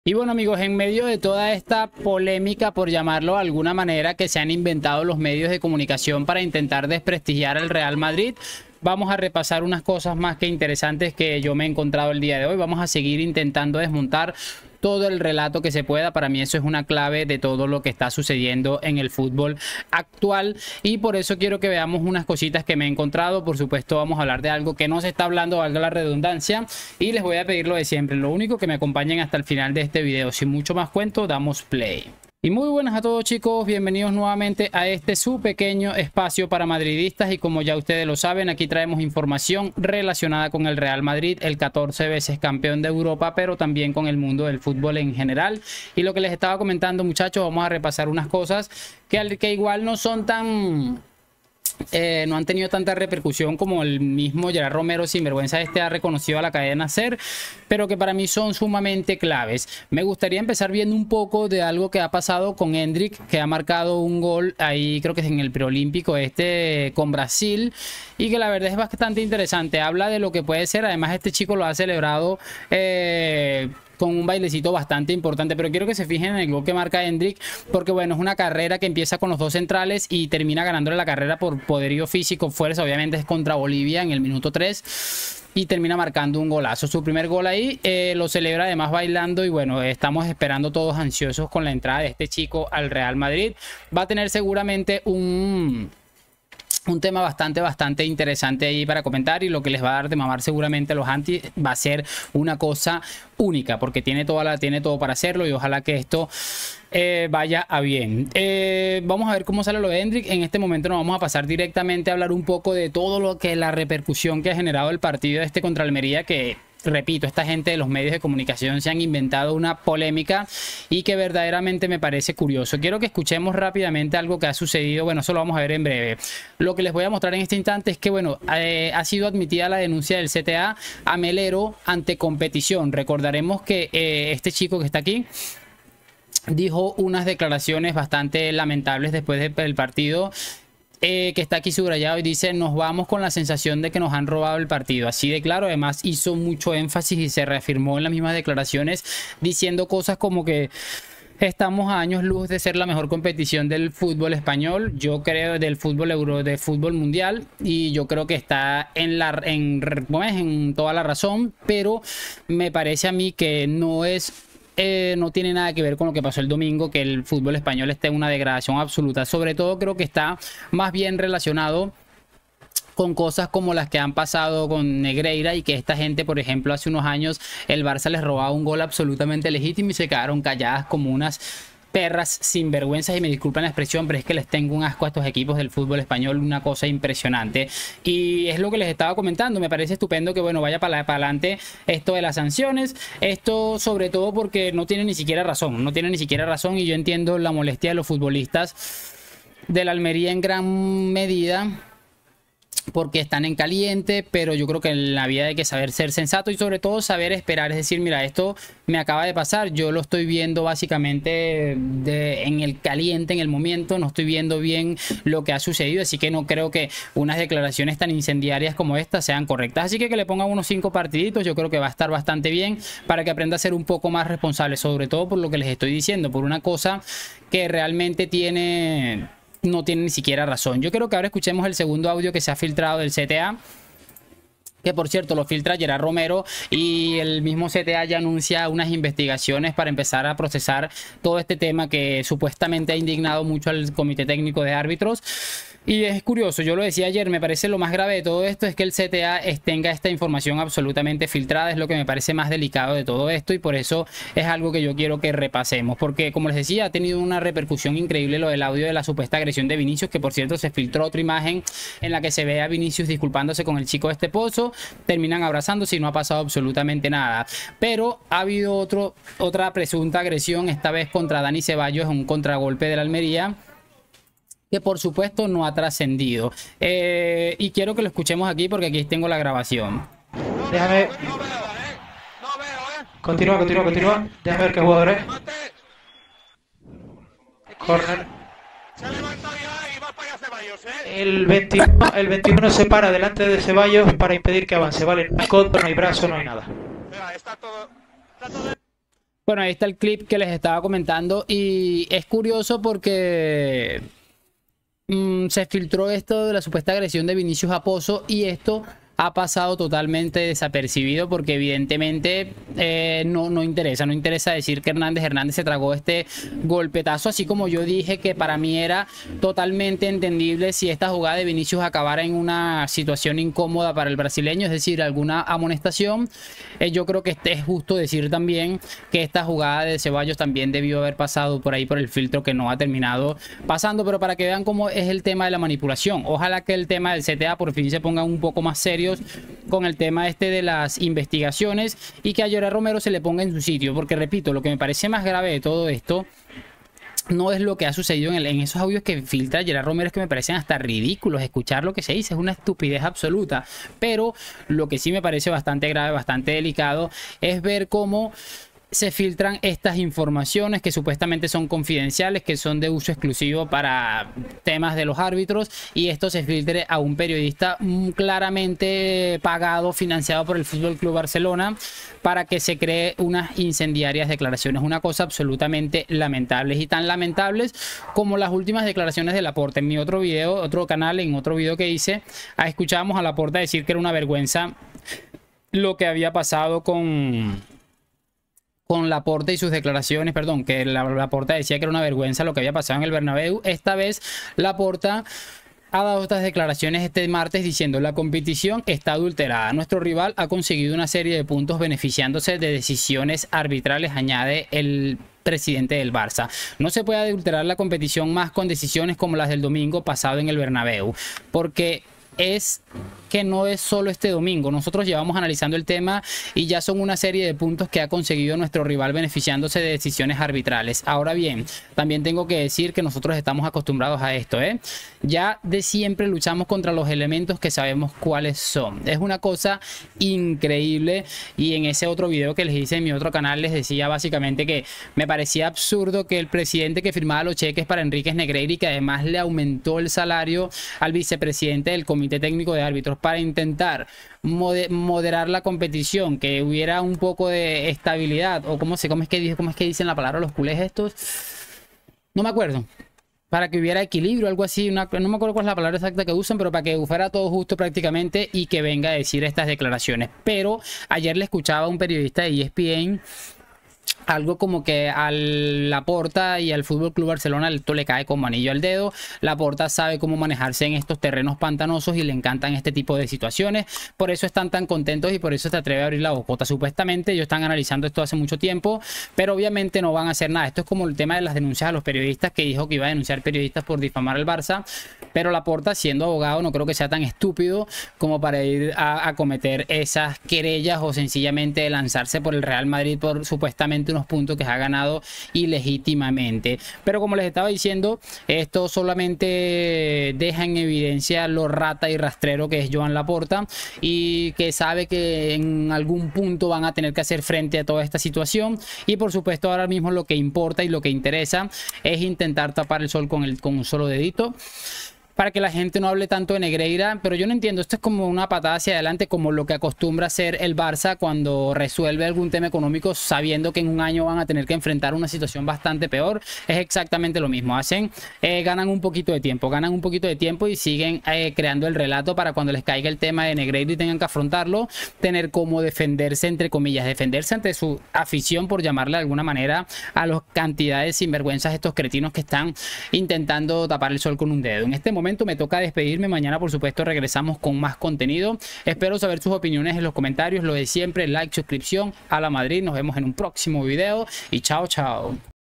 Y bueno amigos, en medio de toda esta polémica, por llamarlo de alguna manera, que se han inventado los medios de comunicación para intentar desprestigiar al Real Madrid, vamos a repasar unas cosas más que interesantes que yo me he encontrado el día de hoy. Vamos a seguir intentando desmontar todo el relato que se pueda. Para mí eso es una clave de todo lo que está sucediendo en el fútbol actual y por eso quiero que veamos unas cositas que me he encontrado. Por supuesto vamos a hablar de algo que no se está hablando, valga la redundancia, y les voy a pedir lo de siempre, lo único, que me acompañen hasta el final de este video. Sin mucho más cuento, damos play. Y muy buenas a todos chicos, bienvenidos nuevamente a este su pequeño espacio para madridistas, y como ya ustedes lo saben, aquí traemos información relacionada con el Real Madrid, el 14 veces campeón de Europa, pero también con el mundo del fútbol en general. Y lo que les estaba comentando, muchachos, vamos a repasar unas cosas que igual no son tan... no han tenido tanta repercusión como el mismo Gerard Romero sinvergüenza ha reconocido a la cadena SER, pero que para mí son sumamente claves. Me gustaría empezar viendo un poco de algo que ha pasado con Endrick, que ha marcado un gol ahí, creo que es en el preolímpico con Brasil, y que la verdad es bastante interesante. Habla de lo que puede ser. Además este chico lo ha celebrado con un bailecito bastante importante, pero quiero que se fijen en el gol que marca Endrick, porque bueno, es una carrera que empieza con los dos centrales y termina ganándole la carrera por poderío físico, fuerza. Obviamente es contra Bolivia en el minuto 3 y termina marcando un golazo, su primer gol ahí. Lo celebra además bailando, y bueno, estamos esperando todos ansiosos con la entrada de este chico al Real Madrid. Va a tener seguramente un tema bastante interesante ahí para comentar, y lo que les va a dar de mamar seguramente a los anti va a ser una cosa única, porque tiene todo para hacerlo, y ojalá que esto vaya a bien. Vamos a ver cómo sale lo de Endrick. En este momento nos vamos a pasar directamente a hablar un poco de todo lo que la repercusión que ha generado el partido contra Almería, que repito, esta gente de los medios de comunicación se han inventado una polémica y que verdaderamente me parece curioso. Quiero que escuchemos rápidamente algo que ha sucedido. Bueno, eso lo vamos a ver en breve. Lo que les voy a mostrar en este instante es que, bueno, ha sido admitida la denuncia del CTA a Melero ante competición. Recordaremos que este chico que está aquí dijo unas declaraciones bastante lamentables después del partido, que está aquí subrayado, y dice: nos vamos con la sensación de que nos han robado el partido. Así de claro. Además hizo mucho énfasis y se reafirmó en las mismas declaraciones, diciendo cosas como que estamos a años luz de ser la mejor competición del fútbol español, yo creo, del fútbol mundial, y yo creo que está en toda la razón, pero me parece a mí que no tiene nada que ver con lo que pasó el domingo, que el fútbol español está en una degradación absoluta. Sobre todo creo que está más bien relacionado con cosas como las que han pasado con Negreira, y que esta gente, por ejemplo, hace unos años el Barça les robaba un gol absolutamente legítimo y se quedaron calladas como unas perras sinvergüenzas, y me disculpan la expresión, pero es que les tengo un asco a estos equipos del fútbol español, una cosa impresionante. Y es lo que les estaba comentando. Me parece estupendo que, bueno, vaya para adelante esto de las sanciones, esto sobre todo porque no tiene ni siquiera razón, y yo entiendo la molestia de los futbolistas de la Almería en gran medida, porque están en caliente, pero yo creo que en la vida hay que saber ser sensato y sobre todo saber esperar. Es decir, mira, esto me acaba de pasar, yo lo estoy viendo básicamente en el caliente, en el momento, no estoy viendo bien lo que ha sucedido, así que no creo que unas declaraciones tan incendiarias como estas sean correctas. Así que le pongan unos 5 partiditos, yo creo que va a estar bastante bien para que aprenda a ser un poco más responsable, sobre todo por lo que les estoy diciendo, por una cosa que realmente no tiene ni siquiera razón. Yo creo que ahora escuchemos el segundo audio que se ha filtrado del CTA, que por cierto lo filtra Gerard Romero, y el mismo CTA ya anuncia unas investigaciones para empezar a procesar todo este tema que supuestamente ha indignado mucho al Comité Técnico de Árbitros. Y es curioso, yo lo decía ayer, me parece lo más grave de todo esto es que el CTA tenga esta información absolutamente filtrada. Es lo que me parece más delicado de todo esto, y por eso es algo que yo quiero que repasemos, porque como les decía, ha tenido una repercusión increíble lo del audio de la supuesta agresión de Vinicius, que por cierto se filtró otra imagen en la que se ve a Vinicius disculpándose con el chico de este pozo, terminan abrazándose y no ha pasado absolutamente nada. Pero ha habido otra presunta agresión, esta vez contra Dani Ceballos, en un contragolpe de la Almería, que por supuesto no ha trascendido. Y quiero que lo escuchemos aquí porque aquí tengo la grabación. Déjame. Continúa. Déjame ver qué jugador es. Corner. El 21 se para delante de Ceballos para impedir que avance. Vale, no hay codo, no hay brazo, no hay nada. Bueno, ahí está el clip que les estaba comentando y es curioso porque se filtró esto de la supuesta agresión de Vinicius a Pozo y esto ha pasado totalmente desapercibido porque evidentemente no interesa decir que Hernández se tragó este golpetazo, así como yo dije que para mí era totalmente entendible si esta jugada de Vinicius acabara en una situación incómoda para el brasileño, es decir, alguna amonestación. Yo creo que es justo decir también que esta jugada de Ceballos también debió haber pasado por ahí por el filtro que no ha terminado pasando, pero para que vean cómo es el tema de la manipulación. Ojalá que el tema del CTA por fin se ponga un poco más serios con el tema este de las investigaciones y que a Gerard Romero se le ponga en su sitio, porque repito, lo que me parece más grave de todo esto no es lo que ha sucedido en esos audios que filtra Gerard Romero, es que me parecen hasta ridículos. Escuchar lo que se dice es una estupidez absoluta, pero lo que sí me parece bastante grave, bastante delicado, es ver cómo se filtran estas informaciones que supuestamente son confidenciales, que son de uso exclusivo para temas de los árbitros, y esto se filtre a un periodista claramente pagado, financiado por el Fútbol Club Barcelona, para que se cree unas incendiarias declaraciones. Una cosa absolutamente lamentable, y tan lamentables como las últimas declaraciones de Laporta. En mi otro video, otro canal, en otro video que hice, escuchábamos a Laporta decir que era una vergüenza lo que había pasado con Laporta y sus declaraciones, perdón, que Laporta decía que era una vergüenza lo que había pasado en el Bernabéu. Esta vez Laporta ha dado estas declaraciones este martes diciendo: la competición está adulterada, nuestro rival ha conseguido una serie de puntos beneficiándose de decisiones arbitrales, añade el presidente del Barça. No se puede adulterar la competición más con decisiones como las del domingo pasado en el Bernabéu, porque es que no es solo este domingo. Nosotros llevamos analizando el tema y ya son una serie de puntos que ha conseguido nuestro rival beneficiándose de decisiones arbitrales. Ahora bien, también tengo que decir que nosotros estamos acostumbrados a esto, ya de siempre luchamos contra los elementos que sabemos cuáles son. Es una cosa increíble, y en ese otro video que les hice en mi otro canal les decía básicamente que me parecía absurdo que el presidente que firmaba los cheques para Enríquez Negreira y que además le aumentó el salario al vicepresidente del Comité Técnico de Árbitros para intentar moderar la competición, que hubiera un poco de estabilidad, o cómo es que dicen la palabra los culés estos, no me acuerdo, para que hubiera equilibrio, algo así, no me acuerdo cuál es la palabra exacta que usan, pero para que fuera todo justo prácticamente y que venga a decir estas declaraciones. Pero ayer le escuchaba a un periodista de ESPN algo como que a Laporta y al Fútbol Club Barcelona esto le cae como anillo al dedo. Laporta sabe cómo manejarse en estos terrenos pantanosos y le encantan este tipo de situaciones. Por eso están tan contentos y por eso se atreve a abrir la bocota. Supuestamente ellos están analizando esto hace mucho tiempo, pero obviamente no van a hacer nada. Esto es como el tema de las denuncias a los periodistas, que dijo que iba a denunciar periodistas por difamar al Barça. Pero Laporta, siendo abogado, no creo que sea tan estúpido como para ir a cometer esas querellas o sencillamente lanzarse por el Real Madrid por supuestamente unos puntos que ha ganado ilegítimamente. Pero como les estaba diciendo, esto solamente deja en evidencia lo rata y rastrero que es Joan Laporta, y que sabe que en algún punto van a tener que hacer frente a toda esta situación. Y por supuesto ahora mismo lo que importa y lo que interesa es intentar tapar el sol con un solo dedito, para que la gente no hable tanto de Negreira. Pero yo no entiendo, esto es como una patada hacia adelante, como lo que acostumbra hacer el Barça cuando resuelve algún tema económico sabiendo que en un año van a tener que enfrentar una situación bastante peor. Es exactamente lo mismo, ganan un poquito de tiempo y siguen creando el relato para cuando les caiga el tema de Negreira y tengan que afrontarlo, tener cómo defenderse, entre comillas, defenderse ante su afición, por llamarle de alguna manera a las cantidades de sinvergüenzas, estos cretinos que están intentando tapar el sol con un dedo. En este momento me toca despedirme. Mañana por supuesto regresamos con más contenido. Espero saber sus opiniones en los comentarios. Lo de siempre, like, suscripción. A la Madrid. Nos vemos en un próximo video y chao, chao.